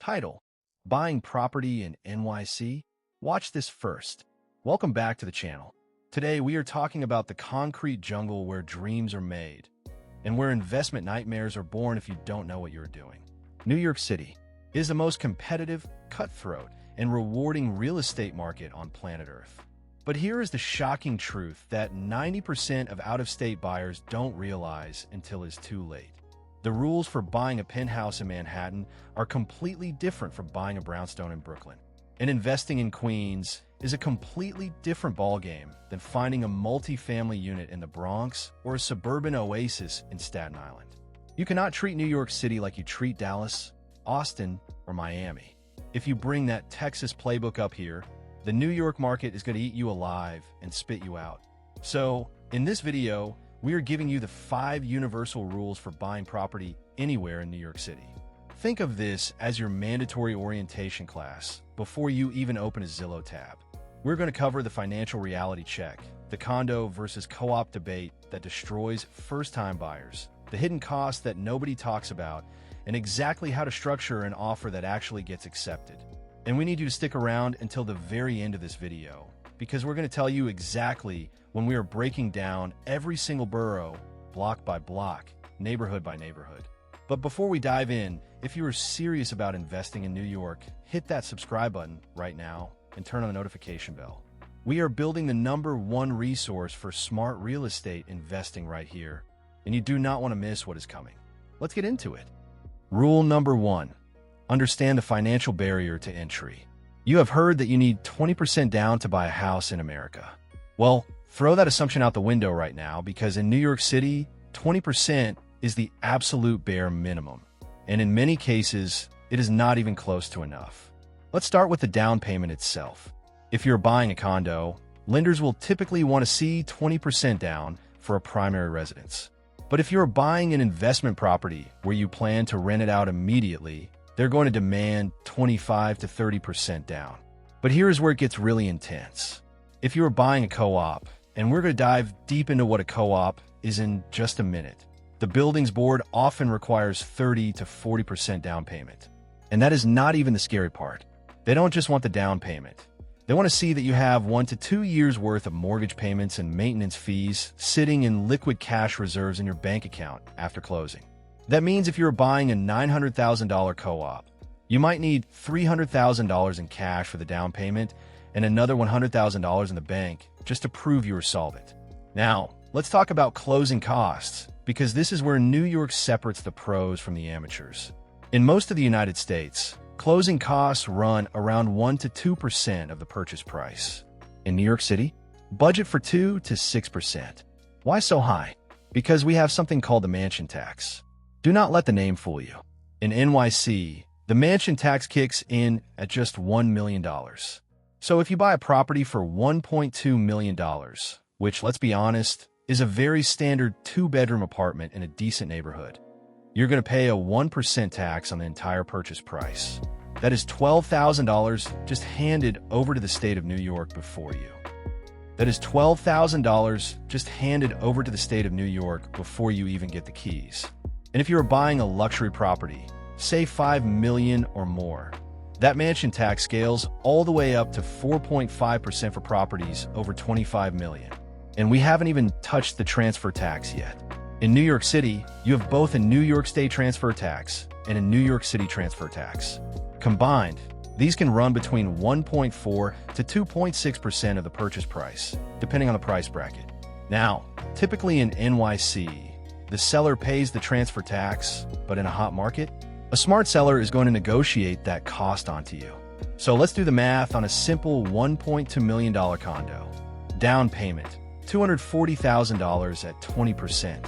Title: Buying Property in NYC? Watch this first. Welcome back to the channel. Today we are talking about the concrete jungle where dreams are made and where investment nightmares are born if you don't know what you're doing. New York City is the most competitive, cutthroat, and rewarding real estate market on planet Earth. But here is the shocking truth that 90% of out-of-state buyers don't realize until it's too late. The rules for buying a penthouse in Manhattan are completely different from buying a brownstone in Brooklyn. And investing in Queens is a completely different ballgame than finding a multi-family unit in the Bronx or a suburban oasis in Staten Island. You cannot treat New York City like you treat Dallas, Austin, or Miami. If you bring that Texas playbook up here, the New York market is going to eat you alive and spit you out. So, in this video, we are giving you the 5 universal rules for buying property anywhere in New York City. Think of this as your mandatory orientation class before you even open a Zillow tab. We're going to cover the financial reality check, the condo versus co-op debate that destroys first-time buyers, the hidden costs that nobody talks about, and exactly how to structure an offer that actually gets accepted. And we need you to stick around until the very end of this video, because we're going to tell you exactly when we are breaking down every single borough, block by block, neighborhood by neighborhood. But before we dive in, if you are serious about investing in New York, hit that subscribe button right now and turn on the notification bell. We are building the #1 resource for smart real estate investing right here, and you do not want to miss what is coming. Let's get into it. Rule number 1. Understand the financial barrier to entry. You have heard that you need 20% down to buy a house in America. Well, throw that assumption out the window right now, because in New York City, 20% is the absolute bare minimum. And in many cases, it is not even close to enough. Let's start with the down payment itself. If you're buying a condo, lenders will typically want to see 20% down for a primary residence. But if you're buying an investment property where you plan to rent it out immediately, they're going to demand 25 to 30% down. But here's where it gets really intense. If you're buying a co-op, and we're going to dive deep into what a co-op is in just a minute, the Buildings Board often requires 30 to 40% down payment. And that is not even the scary part. They don't just want the down payment. They want to see that you have 1 to 2 years worth of mortgage payments and maintenance fees sitting in liquid cash reserves in your bank account after closing. That means if you're buying a $900,000 co-op, you might need $300,000 in cash for the down payment and another $100,000 in the bank just to prove you are solvent. Now, let's talk about closing costs, because this is where New York separates the pros from the amateurs. In most of the United States, closing costs run around 1 to 2% of the purchase price. In New York City, budget for 2 to 6%. Why so high? Because we have something called the mansion tax. Do not let the name fool you. In NYC, the mansion tax kicks in at just $1 million. So if you buy a property for $1.2 million, which, let's be honest, is a very standard 2-bedroom apartment in a decent neighborhood, you're going to pay a 1% tax on the entire purchase price. That is $12,000 just handed over to the state of New York before you. That is $12,000 just handed over to the state of New York before you even get the keys. And if you are buying a luxury property, say $5 million or more, that mansion tax scales all the way up to 4.5% for properties over $25 million. And we haven't even touched the transfer tax yet. In New York City, you have both a New York State transfer tax and a New York City transfer tax. Combined, these can run between 1.4 to 2.6% of the purchase price, depending on the price bracket. Now, typically in NYC, the seller pays the transfer tax, but in a hot market, a smart seller is going to negotiate that cost onto you. So let's do the math on a simple $1.2 million condo. Down payment, $240,000 at 20%.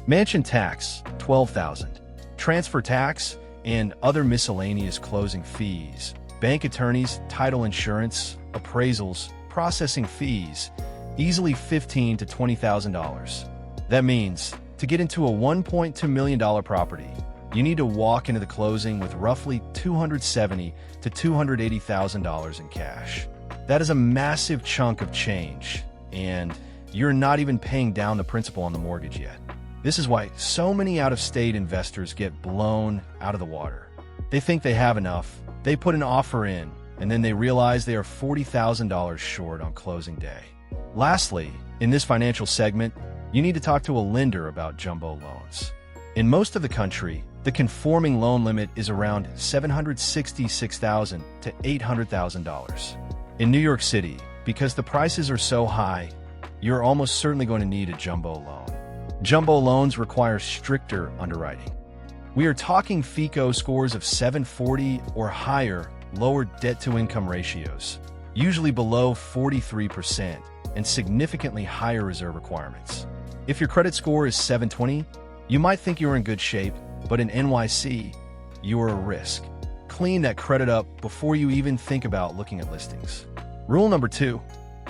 Mansion tax, $12,000. Transfer tax and other miscellaneous closing fees, bank attorneys, title insurance, appraisals, processing fees, easily $15,000 to $20,000. That means to get into a $1.2 million property, you need to walk into the closing with roughly $270,000 to $280,000 in cash. That is a massive chunk of change, and you're not even paying down the principal on the mortgage yet. This is why so many out-of-state investors get blown out of the water. They think they have enough, they put an offer in, and then they realize they are $40,000 short on closing day. Lastly, in this financial segment, you need to talk to a lender about jumbo loans. In most of the country, the conforming loan limit is around $766,000 to $800,000. In New York City, because the prices are so high, you're almost certainly going to need a jumbo loan. Jumbo loans require stricter underwriting. We are talking FICO scores of 740 or higher, lower debt-to-income ratios, usually below 43%, and significantly higher reserve requirements. If your credit score is 720, you might think you're in good shape, but in NYC, you are a risk. Clean that credit up before you even think about looking at listings. Rule number 2,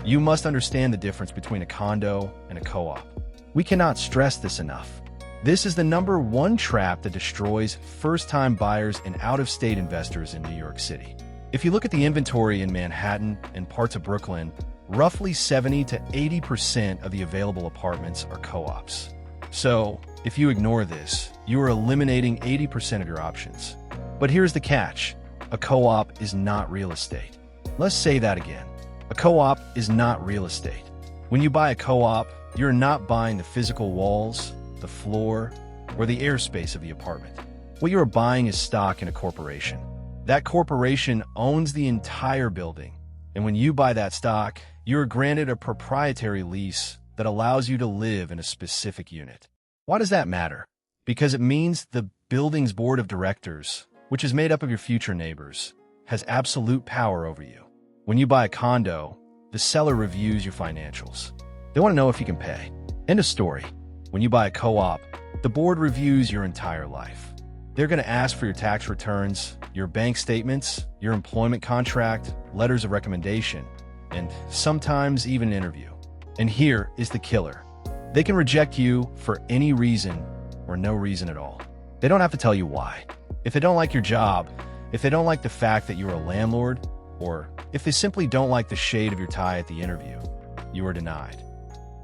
you must understand the difference between a condo and a co-op. We cannot stress this enough. This is the number one trap that destroys first-time buyers and out-of-state investors in New York City. If you look at the inventory in Manhattan and parts of Brooklyn, roughly 70 to 80% of the available apartments are co-ops. So, if you ignore this, you are eliminating 80% of your options. But here's the catch. A co-op is not real estate. Let's say that again. A co-op is not real estate. When you buy a co-op, you're not buying the physical walls, the floor, or the airspace of the apartment. What you are buying is stock in a corporation. That corporation owns the entire building, and when you buy that stock, you are granted a proprietary lease that allows you to live in a specific unit. Why does that matter? Because it means the building's board of directors, which is made up of your future neighbors, has absolute power over you. When you buy a condo, the seller reviews your financials. They want to know if you can pay. End of story. When you buy a co-op, the board reviews your entire life. They're going to ask for your tax returns, your bank statements, your employment contract, letters of recommendation, and sometimes even an interview. And here is the killer. They can reject you for any reason or no reason at all. They don't have to tell you why. If they don't like your job, if they don't like the fact that you're a landlord, or if they simply don't like the shade of your tie at the interview, you are denied.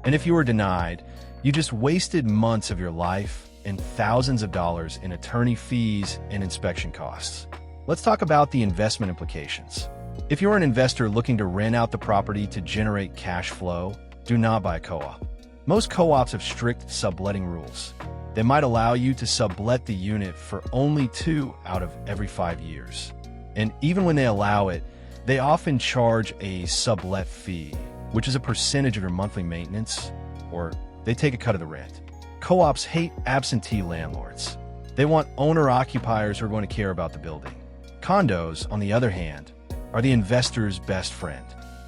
And if you are denied, you just wasted months of your life and thousands of dollars in attorney fees and inspection costs. Let's talk about the investment implications. If you're an investor looking to rent out the property to generate cash flow, do not buy a co-op. Most co-ops have strict subletting rules. They might allow you to sublet the unit for only 2 out of every 5 years. And even when they allow it, they often charge a sublet fee, which is a percentage of your monthly maintenance, or they take a cut of the rent. Co-ops hate absentee landlords. They want owner-occupiers who are going to care about the building. Condos, on the other hand, are the investor's best friend.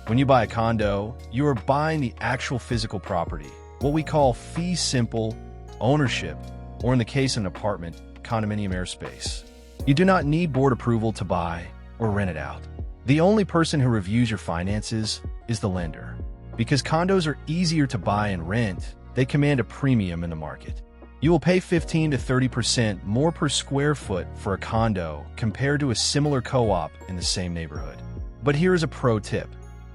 When you buy a condo, you are buying the actual physical property, what we call fee simple ownership, or in the case of an apartment, condominium airspace. You do not need board approval to buy or rent it out. The only person who reviews your finances is the lender. Because condos are easier to buy and rent, they command a premium in the market. You will pay 15 to 30% more per square foot for a condo compared to a similar co-op in the same neighborhood. But here is a pro tip.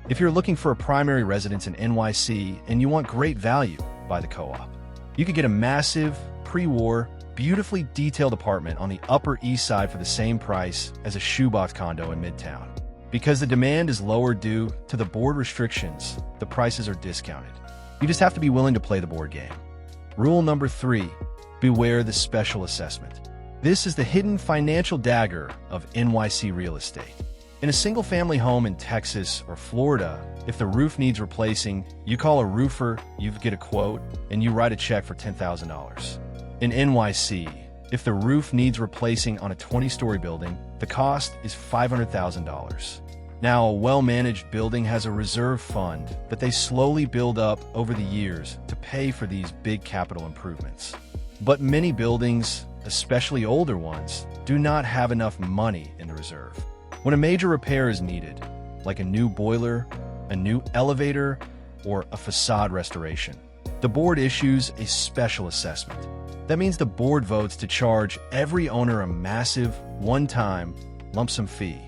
If you're looking for a primary residence in NYC and you want great value, buy the co-op. You could get a massive, pre-war, beautifully detailed apartment on the Upper East Side for the same price as a shoebox condo in Midtown. Because the demand is lower due to the board restrictions, the prices are discounted. You just have to be willing to play the board game. Rule number 3, beware the special assessment. This is the hidden financial dagger of NYC real estate. In a single-family home in Texas or Florida, if the roof needs replacing, you call a roofer, you get a quote, and you write a check for $10,000. In NYC, if the roof needs replacing on a 20-story building, the cost is $500,000. Now, a well-managed building has a reserve fund that they slowly build up over the years to pay for these big capital improvements. But many buildings, especially older ones, do not have enough money in the reserve. When a major repair is needed, like a new boiler, a new elevator, or a facade restoration, the board issues a special assessment. That means the board votes to charge every owner a massive, one-time, lump sum fee.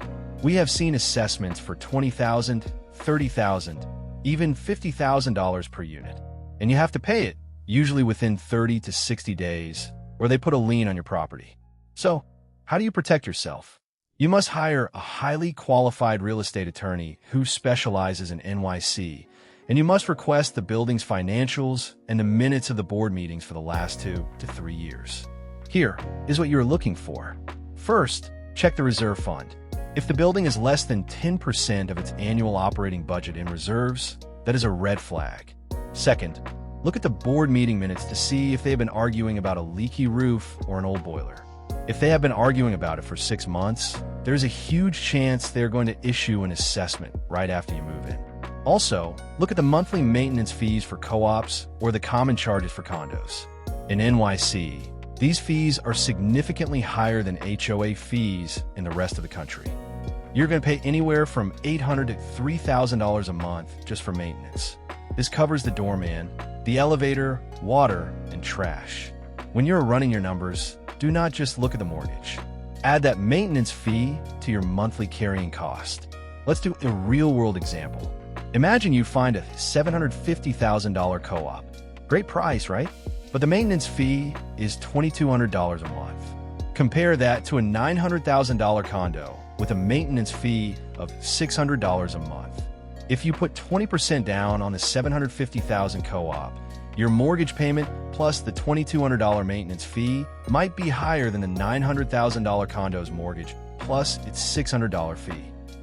We have seen assessments for $20,000, $30,000, even $50,000 per unit. And you have to pay it, usually within 30 to 60 days, or they put a lien on your property. So, How do you protect yourself? You must hire a highly qualified real estate attorney who specializes in NYC, and you must request the building's financials and the minutes of the board meetings for the last 2 to 3 years. Here is what you're looking for. First, check the reserve fund. If the building is less than 10% of its annual operating budget in reserves, that is a red flag. Second, look at the board meeting minutes to see if they've been arguing about a leaky roof or an old boiler. If they have been arguing about it for 6 months, there's a huge chance they're going to issue an assessment right after you move in. Also, look at the monthly maintenance fees for co-ops or the common charges for condos. In NYC, these fees are significantly higher than HOA fees in the rest of the country. You're going to pay anywhere from $800 to $3,000 a month just for maintenance. This covers the doorman, the elevator, water, and trash. When you're running your numbers, do not just look at the mortgage. Add that maintenance fee to your monthly carrying cost. Let's do a real-world example. Imagine you find a $750,000 co-op. Great price, right? But the maintenance fee is $2,200 a month. Compare that to a $900,000 condo with a maintenance fee of $600 a month. If you put 20% down on the $750,000 co-op, your mortgage payment plus the $2,200 maintenance fee might be higher than the $900,000 condo's mortgage plus its $600 fee.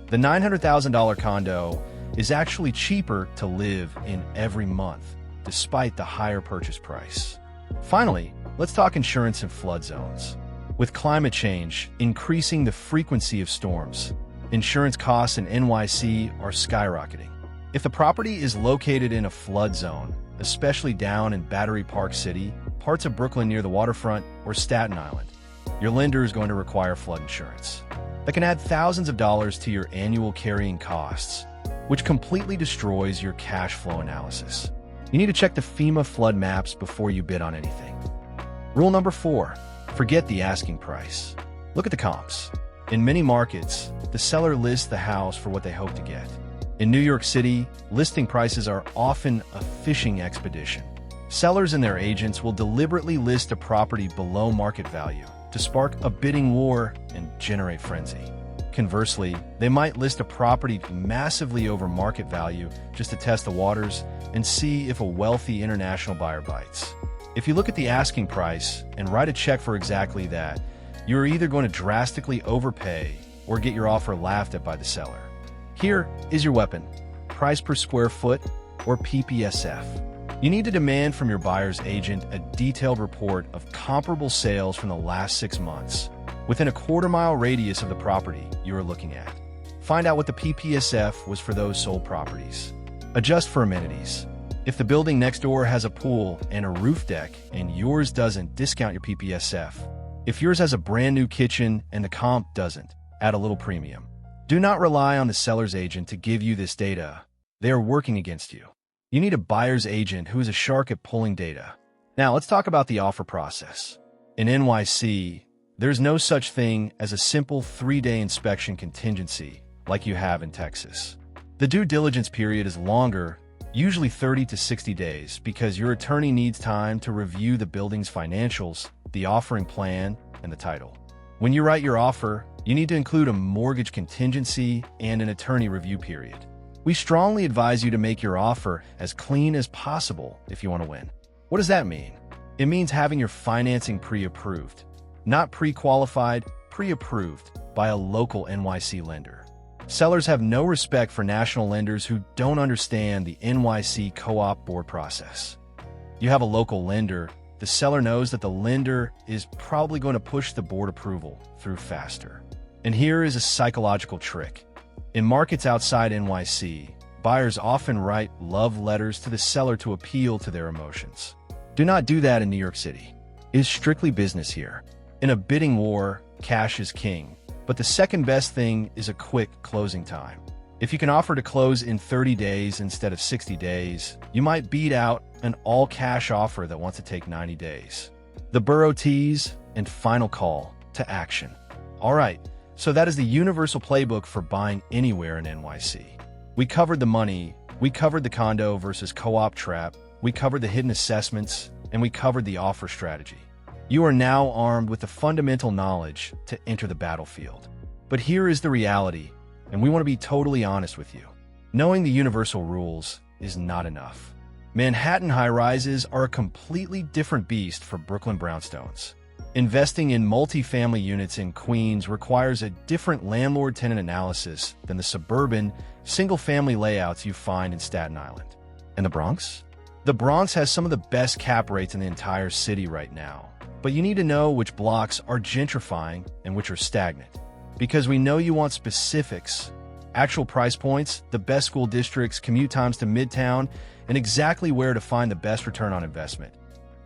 The $900,000 condo is actually cheaper to live in every month, despite the higher purchase price. Finally, let's talk insurance and flood zones. With climate change increasing the frequency of storms, insurance costs in NYC are skyrocketing. If the property is located in a flood zone, especially down in Battery Park City, parts of Brooklyn near the waterfront, or Staten Island, your lender is going to require flood insurance. That can add thousands of dollars to your annual carrying costs, which completely destroys your cash flow analysis. You need to check the FEMA flood maps before you bid on anything. Rule number 4, forget the asking price. Look at the comps. In many markets, the seller lists the house for what they hope to get. In New York City, listing prices are often a fishing expedition. Sellers and their agents will deliberately list a property below market value to spark a bidding war and generate frenzy. Conversely, they might list a property massively over market value just to test the waters and see if a wealthy international buyer bites. If you look at the asking price and write a check for exactly that, you're either going to drastically overpay or get your offer laughed at by the seller. Here is your weapon: price per square foot, or PPSF. You need to demand from your buyer's agent a detailed report of comparable sales from the last 6 months within a quarter-mile radius of the property you are looking at. Find out what the PPSF was for those sold properties. Adjust for amenities. If the building next door has a pool and a roof deck and yours doesn't, discount your PPSF. If yours has a brand new kitchen and the comp doesn't, add a little premium. Do not rely on the seller's agent to give you this data. They are working against you. You need a buyer's agent who is a shark at pulling data. Now let's talk about the offer process. In NYC, there's no such thing as a simple 3-day inspection contingency like you have in Texas. The due diligence period is longer, usually 30 to 60 days, because your attorney needs time to review the building's financials, the offering plan, and the title. When you write your offer, you need to include a mortgage contingency and an attorney review period. We strongly advise you to make your offer as clean as possible if you want to win. What does that mean? It means having your financing pre-approved. Not pre-qualified, pre-approved by a local NYC lender. Sellers have no respect for national lenders who don't understand the NYC co-op board process. You have a local lender, the seller knows that the lender is probably going to push the board approval through faster. And here is a psychological trick. In markets outside NYC, buyers often write love letters to the seller to appeal to their emotions. Do not do that in New York City. It is strictly business here. In a bidding war, cash is king, but the second best thing is a quick closing time. If you can offer to close in 30 days instead of 60 days, you might beat out an all-cash offer that wants to take 90 days. The borough tease and final call to action. All right, so that is the universal playbook for buying anywhere in NYC. We covered the money, we covered the condo versus co-op trap, we covered the hidden assessments, and we covered the offer strategy. You are now armed with the fundamental knowledge to enter the battlefield. But here is the reality, and we want to be totally honest with you. Knowing the universal rules is not enough. Manhattan high-rises are a completely different beast for Brooklyn brownstones. Investing in multifamily units in Queens requires a different landlord-tenant analysis than the suburban, single-family layouts you find in Staten Island. And the Bronx? The Bronx has some of the best cap rates in the entire city right now. But you need to know which blocks are gentrifying and which are stagnant. Because we know you want specifics, actual price points, the best school districts, commute times to Midtown, and exactly where to find the best return on investment.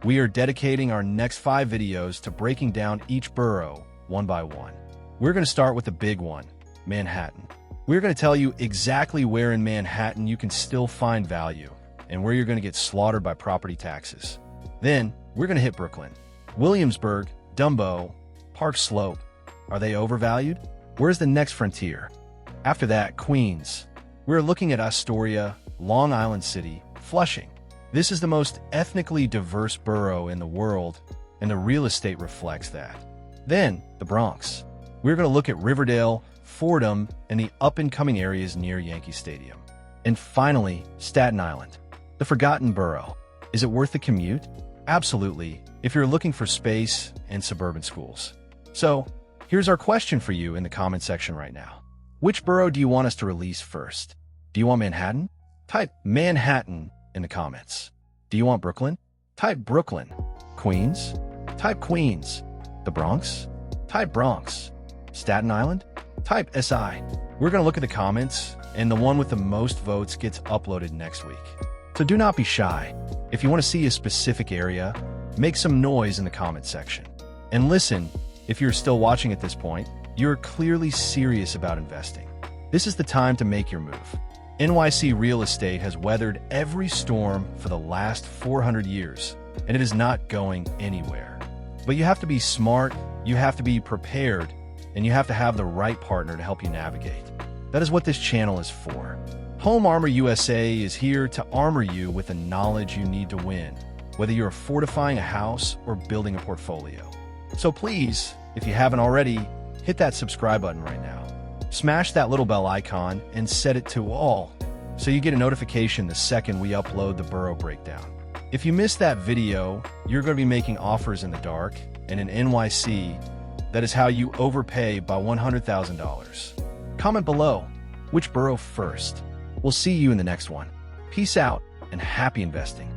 We are dedicating our next 5 videos to breaking down each borough one by one. We're going to start with the big one, Manhattan. We're going to tell you exactly where in Manhattan you can still find value and where you're going to get slaughtered by property taxes. Then, we're going to hit Brooklyn. Williamsburg, Dumbo, Park Slope. Are they overvalued? Where's the next frontier? After that, Queens. We're looking at Astoria, Long Island City, Flushing. This is the most ethnically diverse borough in the world, and the real estate reflects that. Then, the Bronx. We're going to look at Riverdale, Fordham, and the up-and-coming areas near Yankee Stadium. And finally, Staten Island, the forgotten borough. Is it worth the commute? Absolutely, if you're looking for space and suburban schools. So, here's our question for you in the comment section right now. Which borough do you want us to release first? Do you want Manhattan? Type Manhattan in the comments. Do you want Brooklyn? Type Brooklyn. Queens? Type Queens. The Bronx? Type Bronx. Staten Island? Type SI. We're going to look at the comments, and the one with the most votes gets uploaded next week. So do not be shy. If you want to see a specific area, make some noise in the comment section. And listen, if you're still watching at this point, you're clearly serious about investing. This is the time to make your move. NYC Real Estate has weathered every storm for the last 400 years, and it is not going anywhere. But you have to be smart, you have to be prepared, and you have to have the right partner to help you navigate. That is what this channel is for. Home Armor USA is here to armor you with the knowledge you need to win, whether you're fortifying a house or building a portfolio. So please, if you haven't already, hit that subscribe button right now. Smash that little bell icon and set it to all, so you get a notification the second we upload the borough breakdown. If you missed that video, you're going to be making offers in the dark, and in NYC, that is how you overpay by $100,000. Comment below, which borough first? We'll see you in the next one. Peace out and happy investing.